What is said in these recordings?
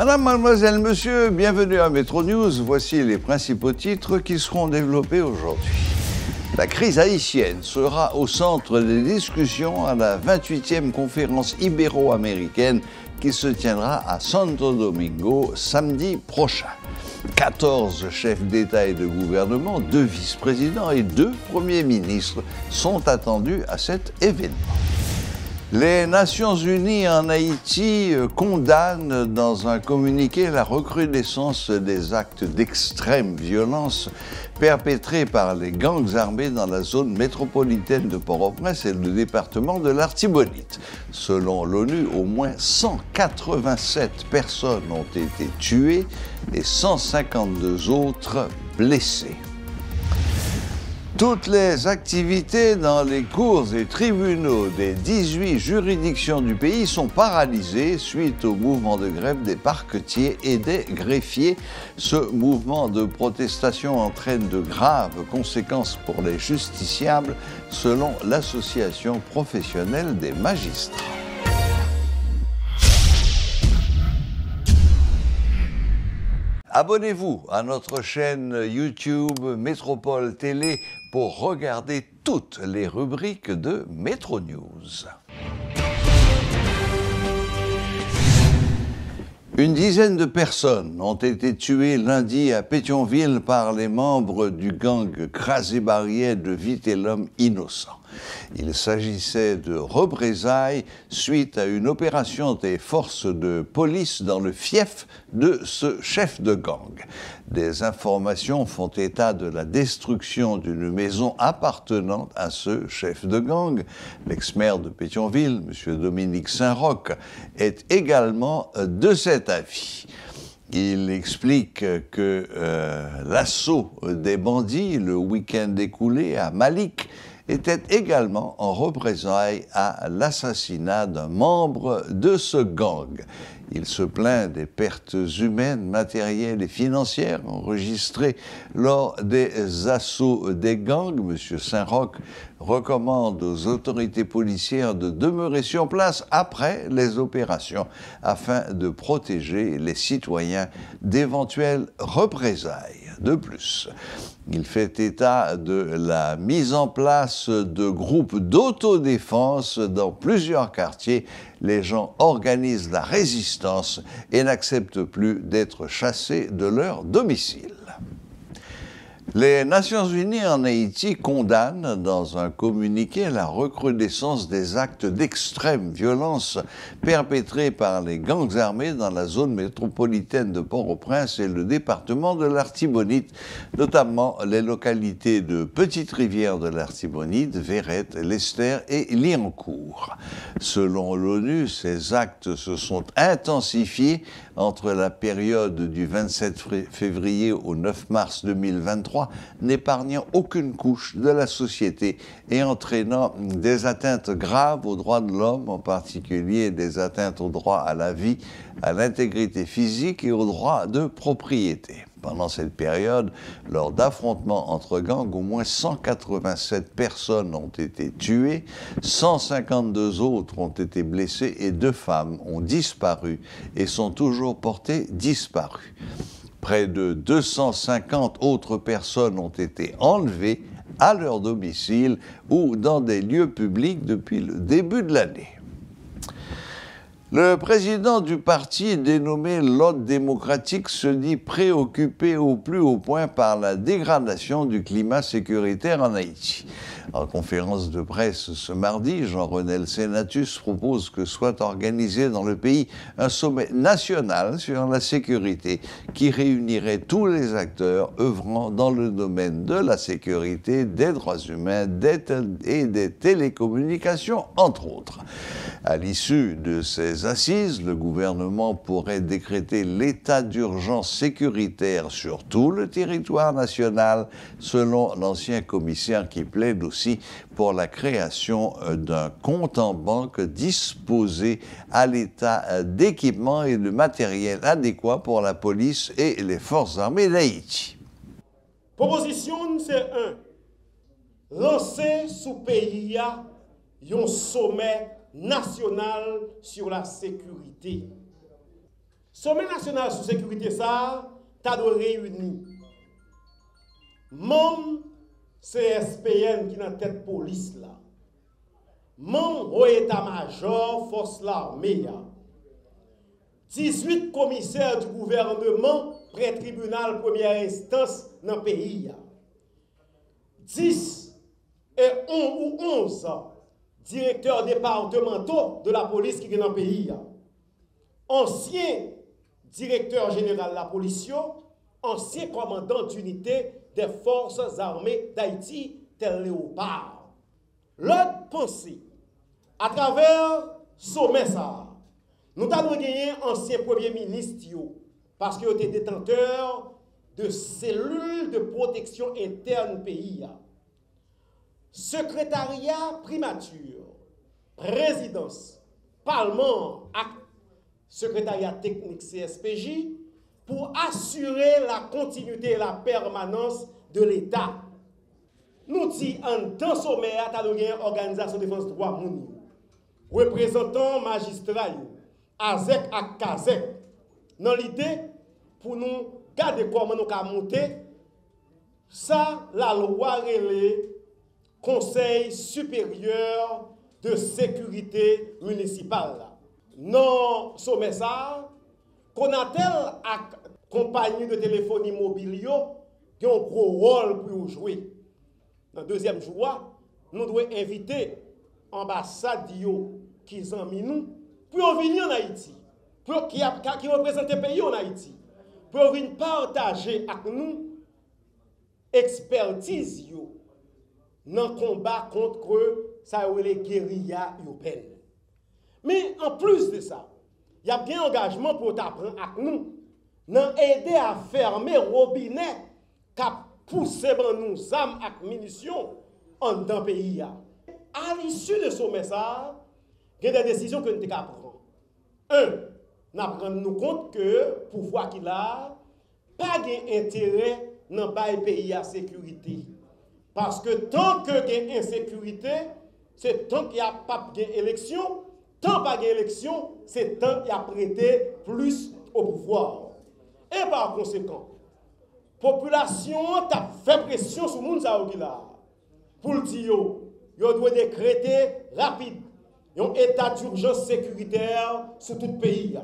Madame, mademoiselle, monsieur, bienvenue à Métro News. Voici les principaux titres qui seront développés aujourd'hui. La crise haïtienne sera au centre des discussions à la 28e conférence ibéro-américaine qui se tiendra à Santo Domingo samedi prochain. 14 chefs d'État et de gouvernement, 2 vice-présidents et 2 premiers ministres sont attendus à cet événement. Les Nations Unies en Haïti condamnent dans un communiqué la recrudescence des actes d'extrême violence perpétrés par les gangs armés dans la zone métropolitaine de Port-au-Prince et le département de l'Artibonite. Selon l'ONU, au moins 187 personnes ont été tuées et 152 autres blessées. Toutes les activités dans les cours et tribunaux des 18 juridictions du pays sont paralysées suite au mouvement de grève des parquetiers et des greffiers. Ce mouvement de protestation entraîne de graves conséquences pour les justiciables, selon l'Association professionnelle des magistrats. Abonnez-vous à notre chaîne YouTube Métropole Télé pour regarder toutes les rubriques de Métro News. Une dizaine de personnes ont été tuées lundi à Pétionville par les membres du gang Crasé-Barrière de Vitellum Innocent. Il s'agissait de représailles suite à une opération des forces de police dans le fief de ce chef de gang. Des informations font état de la destruction d'une maison appartenant à ce chef de gang. L'ex-maire de Pétionville, M. Dominique Saint-Roch, est également de cet avis. Il explique que l'assaut des bandits le week-end écoulé à Malik était également en représailles à l'assassinat d'un membre de ce gang. Il se plaint des pertes humaines, matérielles et financières enregistrées lors des assauts des gangs. M. Saint-Roch recommande aux autorités policières de demeurer sur place après les opérations afin de protéger les citoyens d'éventuelles représailles. De plus, il fait état de la mise en place de groupes d'autodéfense dans plusieurs quartiers. Les gens organisent la résistance et n'acceptent plus d'être chassés de leur domicile. Les Nations Unies en Haïti condamnent dans un communiqué la recrudescence des actes d'extrême violence perpétrés par les gangs armés dans la zone métropolitaine de Port-au-Prince et le département de l'Artibonite, notamment les localités de Petite-Rivière de l'Artibonite, Verrette, Lester et Liancourt. Selon l'ONU, ces actes se sont intensifiés entre la période du 27 février au 9 mars 2023, n'épargnant aucune couche de la société et entraînant des atteintes graves aux droits de l'homme, en particulier des atteintes au droit à la vie, à l'intégrité physique et au droit de propriété. Pendant cette période, lors d'affrontements entre gangs, au moins 187 personnes ont été tuées, 152 autres ont été blessées et 2 femmes ont disparu et sont toujours portées disparues. Près de 250 autres personnes ont été enlevées à leur domicile ou dans des lieux publics depuis le début de l'année. Le président du parti dénommé l'Ordre démocratique se dit préoccupé au plus haut point par la dégradation du climat sécuritaire en Haïti. En conférence de presse ce mardi, Jean-Renel Senatus propose que soit organisé dans le pays un sommet national sur la sécurité qui réunirait tous les acteurs œuvrant dans le domaine de la sécurité, des droits humains et des télécommunications, entre autres. À l'issue de ces assises, le gouvernement pourrait décréter l'état d'urgence sécuritaire sur tout le territoire national, selon l'ancien commissaire qui plaide aussi pour la création d'un compte en banque disposé à l'état d'équipement et de matériel adéquat pour la police et les forces armées d'Haïti. Proposition c'est lancer sous pays un sommet national sur la sécurité. Sommet national sur sécurité ça, t'as de réunir. Même CSPN qui est dans tête police là. Même au état-major, force l'armée. 18 commissaires du gouvernement, pré-tribunal première instance dans le pays. 10 et 11 directeurs départementaux de la police qui est dans le pays. Ancien directeur général de la police, ancien commandant d'unité des forces armées d'Haïti, tel Léopard. L'autre pensée, à travers sommet ça, nous avons gagné ancien premier ministre, parce qu'il était détenteur de cellules de protection interne pays. Secrétariat primature, présidence, parlement, secrétariat technique CSPJ, pour assurer la continuité et la permanence de l'État. Nous disons en temps sommaire, nous avons une organisation de défense droit moun, représentants magistrats, AZEC et KAZEC, dans l'idée pour nous garder comment nous avons monté, ça, la loi relève Conseil supérieur de sécurité municipale. Non, sommet ça, qu'on a tel à compagnie de téléphonie mobile qui ont un gros rôle pour jouer. Dans le deuxième jour, nous devons inviter l'ambassade qui sont nous pour venir en Haïti, pour qui représente le pays en Haïti, pour venir partager avec nous expertise dans le combat contre les guérillas urbaines. Mais en plus de ça, il y a bien un engagement pour t'apprendre avec nous, aider à fermer le robinet qui a poussé nous armes et munitions dans le pays. À l'issue de ce message, il y a des décisions que nous devons prendre. Nous prenons nous compte que le pouvoir qu'il a, pas d'intérêt dans le pays à sécurité. Parce que tant que il y a insécurité, c'est tant qu'il n'y a pas d'élection. Tant pas d'élection, c'est tant qu'il y a prêté plus au pouvoir. Et par conséquent, la population a fait pression sur le monde pour le dire, il doit décréter rapide un état d'urgence sécuritaire sur tout le pays.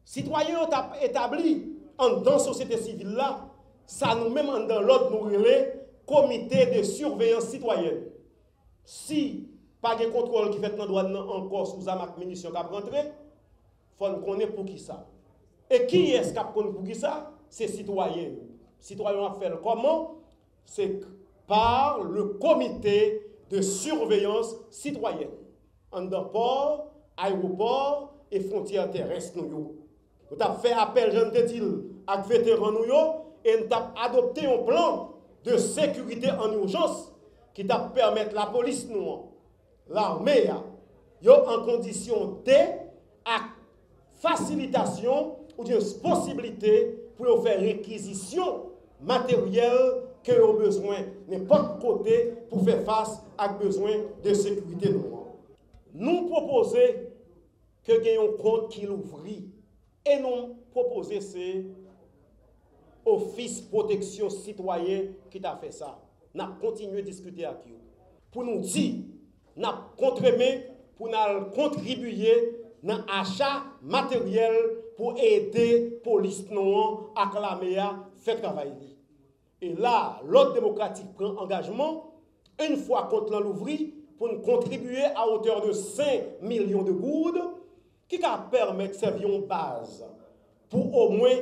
Citoyens ont établi dans la société civile là, ça nous-mêmes dans l'autre nous relais comité de surveillance citoyenne. Si pas de contrôle qui fait dans douane encore sous la munition qui a rentré, il faut nous connaître pour qui ça. Et qui est-ce qui a pour qui ça? C'est citoyens. Citoyens ont fait comment? C'est par le comité de surveillance citoyenne. En port, aéroport et frontières terrestres. Nous avons fait appel, je te dis, à vétérans et nous avons adopté un plan de sécurité en urgence qui t'a permettre la police, l'armée, en condition de facilitation ou de possibilité pour faire réquisition matérielle que vous avez besoin n'importe côté pour faire face à besoin de sécurité. Nous proposons que nous ayons un compte qui l'ouvre et nous proposons c'est Office protection citoyenne qui t'a fait ça. Nous avons continué à discuter avec vous. Pour nous dire, nous avons contribué pour nous contribuer dans l'achat matériel pour aider la police à acclamer à faire travail. Et là, l'ordre démocratique prend engagement, une fois contre l'ouvri, pour nous contribuer à hauteur de 5 millions de goudes, qui va permettre de servir une base pour au moins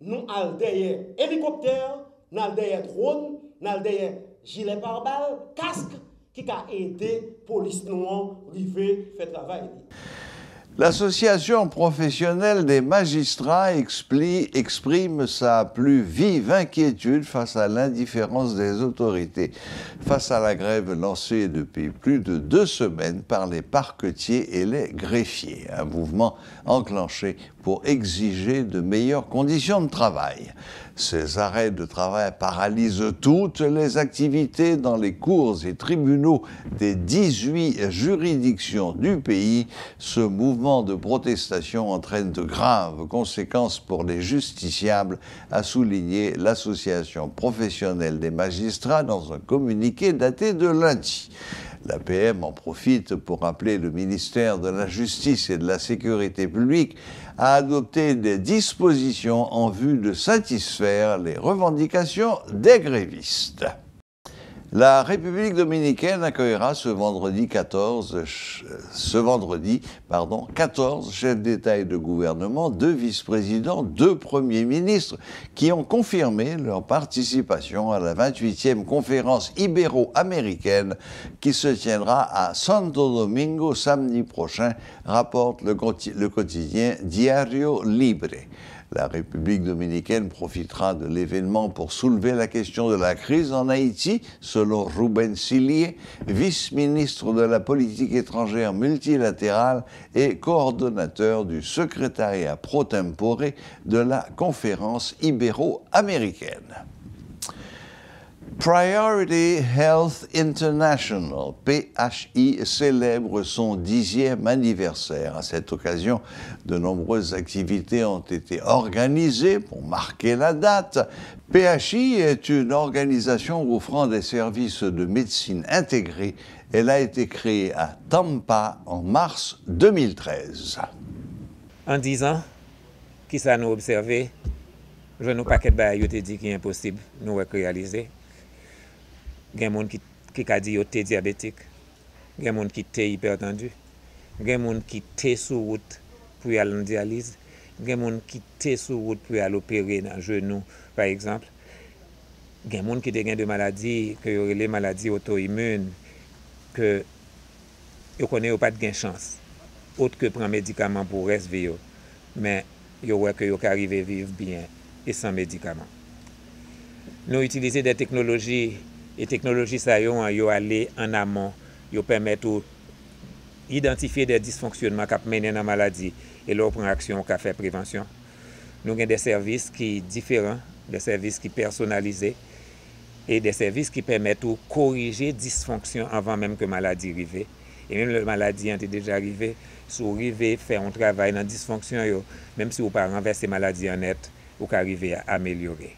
nous aller derrière hélicoptère, nous aller derrière drone, nous aller derrière gilet pare-balles, casque, qui va aider la police noire à faire travail. L'Association professionnelle des magistrats exprime sa plus vive inquiétude face à l'indifférence des autorités, face à la grève lancée depuis plus de 2 semaines par les parquetiers et les greffiers, un mouvement enclenché pour exiger de meilleures conditions de travail. Ces arrêts de travail paralysent toutes les activités dans les cours et tribunaux des 18 juridictions du pays. Ce mouvement de protestation entraîne de graves conséquences pour les justiciables, a souligné l'Association professionnelle des magistrats dans un communiqué daté de lundi. L'APM en profite pour rappeler le ministère de la Justice et de la Sécurité publique a adopté des dispositions en vue de satisfaire les revendications des grévistes. La République dominicaine accueillera ce vendredi 14 chefs d'État et de gouvernement, 2 vice-présidents, 2 premiers ministres qui ont confirmé leur participation à la 28e conférence ibéro-américaine qui se tiendra à Santo Domingo samedi prochain, rapporte le quotidien Diario Libre. La République dominicaine profitera de l'événement pour soulever la question de la crise en Haïti, selon Ruben Sillier, vice-ministre de la politique étrangère multilatérale et coordonnateur du secrétariat pro tempore de la conférence ibéro-américaine. Priority Health International, PHI, célèbre son 10e anniversaire. À cette occasion, de nombreuses activités ont été organisées pour marquer la date. PHI est une organisation offrant des services de médecine intégrée. Elle a été créée à Tampa en mars 2013. En 10 ans, qui ça nous observé, je n'ai pas dit qu'il est impossible de nous réaliser. Il y a des gens qui ont dit qu'ils étaient diabétiques, il y a des gens qui étaient hypertendus, il y a des gens qui étaient sur route pour aller en dialyse, il y a des gens qui étaient sur route pour aller opérer dans le genou, par exemple. Il y a des gens qui ont des maladies, les maladies auto-immunes, que ils ne connaissent pas de chance, autre que prendre médicaments pour rester vivre. Mais ils voient qu'ils arrivent à vivre bien et sans médicaments. Nous utilisons des technologies. Et technologies ça yo aller en amont, yo permettent d'identifier des dysfonctionnements qui mènent à la maladie et leur prendre action qui fait prévention. Nous avons des services qui sont différents, des services qui sont personnalisés et des services qui permettent de corriger dysfonction avant même que la maladie arrive. Et même la maladie est déjà arrivée, si vous arrivez à faire un travail dans la dysfonction, même si vous ne pouvez pas renverser la maladie en net, vous pouvez arriver à améliorer.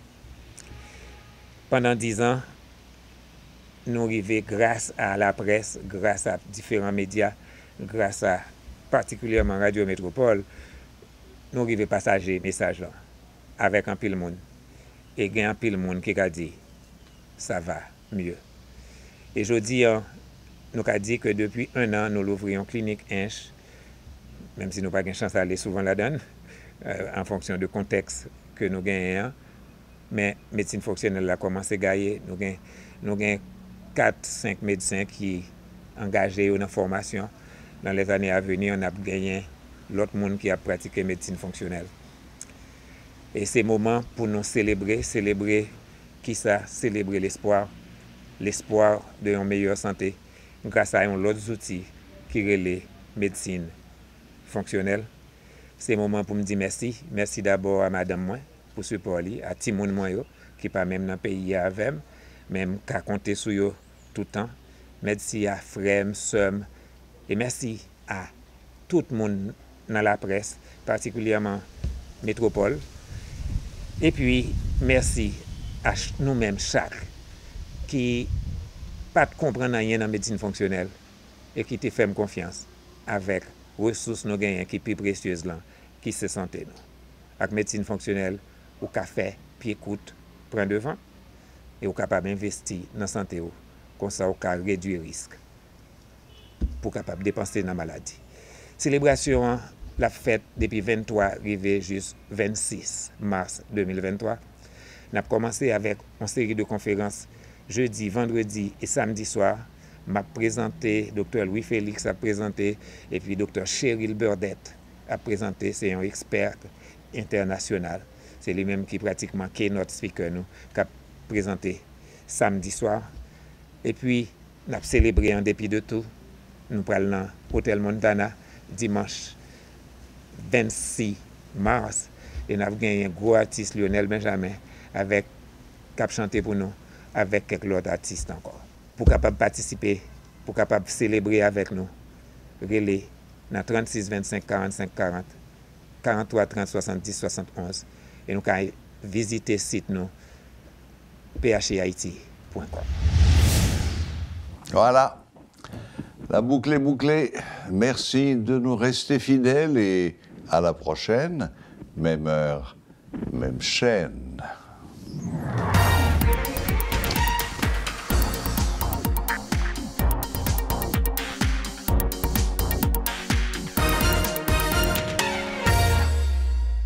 Pendant 10 ans, nous arrivons grâce à la presse, grâce à différents médias, grâce à particulièrement Radio Métropole, nous arrivons à partager message là avec un pile monde. Et il y a un pile monde qui a dit ça va mieux. Et je dis, nous avons dit que depuis 1 an, nous l'ouvrions clinique Inch, même si nous n'avons pas de chance d'aller souvent là-dedans, en fonction du contexte que nous gagnons. Mais la médecine fonctionnelle a commencé à gagner. Nous avons 4-5 médecins qui sont engagés dans la formation. Dans les années à venir, on a gagné l'autre monde qui a pratiqué la médecine fonctionnelle. Et c'est le moment pour nous célébrer qui ça? Célébrer l'espoir de une meilleure santé grâce à un autre outil qui relaie médecine fonctionnelle. C'est le moment pour me dire merci. Merci d'abord à madame moi pour ce support, à Timoun moi qui pas même dans le pays avec même qu'à compter sur eux tout le temps. Merci à frères, sœurs, et merci à tout le monde dans la presse, particulièrement Métropole. Et puis, merci à nous-mêmes, chaque, qui pas comprendre rien dans la médecine fonctionnelle et qui te fait confiance avec les ressources nous gagnons qui sont plus précieuses là, qui se santé nous. Avec la médecine fonctionnelle, au café, pied coûte, prend devant et au capable d'investir dans la santé. Comme ça, on peut réduire le risque pour capable dépenser dans la maladie. Célébration, la fête depuis 23 arrivé jusqu'au 26 mars 2023. On a commencé avec une série de conférences jeudi, vendredi et samedi soir. M'a présenté, Dr Louis Félix a présenté, et puis Dr Cheryl Burdette a présenté. C'est un expert international. C'est lui-même qui pratiquement keynote speaker nous, qui a présenté samedi soir. Et puis, nous avons célébré en dépit de tout. Nous parlons dans l'Hôtel Montana dimanche 26 mars. Et nous avons gagné un gros artiste, Lionel Benjamin, avec cap chanter pour nous, avec quelques autres artistes encore. Pour capable participer, pour capable célébrer avec nous, relais dans 36 25 45 40, 43 30 70 71 et nous pouvons visiter site nous phaiti.com. Voilà. La boucle est bouclée. Merci de nous rester fidèles et à la prochaine. Même heure, même chaîne.